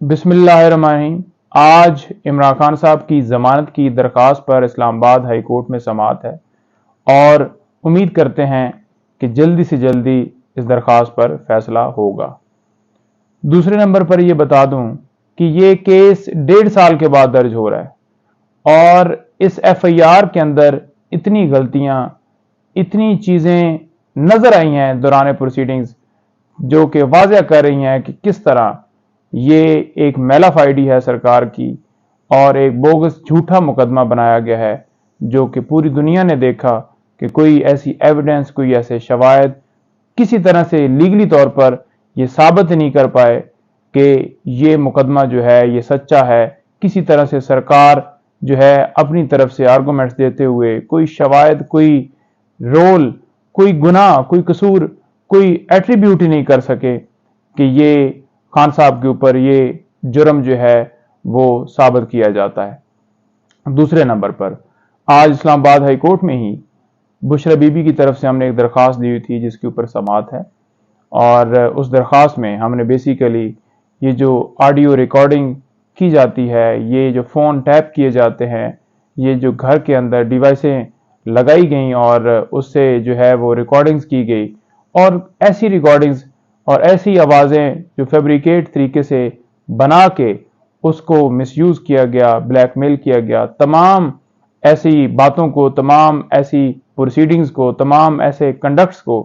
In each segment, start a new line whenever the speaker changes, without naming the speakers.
बिस्मिल्लाहिर्रहमानिर्रहीम। आज इमरान खान साहब की ज़मानत की दरख्वास्त पर इस्लामाबाद हाई कोर्ट में समाअत है और उम्मीद करते हैं कि जल्दी से जल्दी इस दरख्वास्त पर फैसला होगा। दूसरे नंबर पर यह बता दूं कि ये केस 1.5 साल के बाद दर्ज हो रहा है और इस FIR के अंदर इतनी गलतियां, इतनी चीज़ें नज़र आई हैं दौरान प्रोसीडिंग्स जो कि वाज़ह कर रही हैं कि किस तरह ये एक मेलाफाइडी है सरकार की और एक बोगस झूठा मुकदमा बनाया गया है, जो कि पूरी दुनिया ने देखा कि कोई ऐसी एविडेंस, कोई ऐसे शवाहिद किसी तरह से लीगली तौर पर ये साबित नहीं कर पाए कि ये मुकदमा जो है ये सच्चा है। किसी तरह से सरकार जो है अपनी तरफ से आर्गूमेंट्स देते हुए कोई शवाहिद, कोई रोल, कोई गुनाह, कोई कसूर, कोई एट्रीब्यूट ही नहीं कर सके कि ये खान साहब के ऊपर ये जुर्म जो है वो साबित किया जाता है। दूसरे नंबर पर आज इस्लामाबाद हाई कोर्ट में ही बुशरा बीबी की तरफ से हमने एक दरख्वास्त दी हुई थी जिसके ऊपर समाअत है और उस दरख्वास्त में हमने बेसिकली ये जो ऑडियो रिकॉर्डिंग की जाती है, ये जो फ़ोन टैप किए जाते हैं, ये जो घर के अंदर डिवाइसें लगाई गई और उससे जो है वो रिकॉर्डिंग्स की गई और ऐसी रिकॉर्डिंग्स और ऐसी आवाज़ें जो फैब्रिकेट तरीके से बना के उसको मिसयूज़ किया गया, ब्लैकमेल किया गया, तमाम ऐसी बातों को, तमाम ऐसी प्रोसीडिंग्स को, तमाम ऐसे कंडक्ट्स को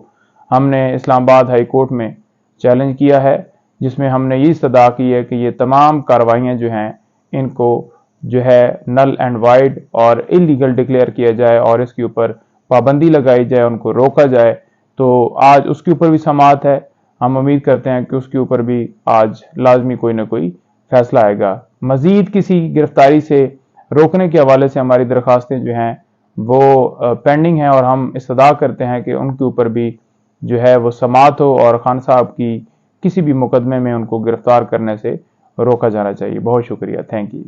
हमने इस्लामाबाद हाई कोर्ट में चैलेंज किया है, जिसमें हमने ये इस्तदा की है कि ये तमाम कार्रवाइयाँ जो हैं इनको जो है नल एंड वाइड और इलीगल डिक्लेयर किया जाए और इसके ऊपर पाबंदी लगाई जाए, उनको रोका जाए। तो आज उसके ऊपर भी समाअत है। हम उम्मीद करते हैं कि उसके ऊपर भी आज लाजमी कोई ना कोई फैसला आएगा। मज़ीद किसी गिरफ्तारी से रोकने के हवाले से हमारी दरख्वास्तें जो हैं वो पेंडिंग हैं और हम इस्तदा करते हैं कि उनके ऊपर भी जो है वो समाअत हो और खान साहब की किसी भी मुकदमे में उनको गिरफ्तार करने से रोका जाना चाहिए। बहुत शुक्रिया, थैंक यू।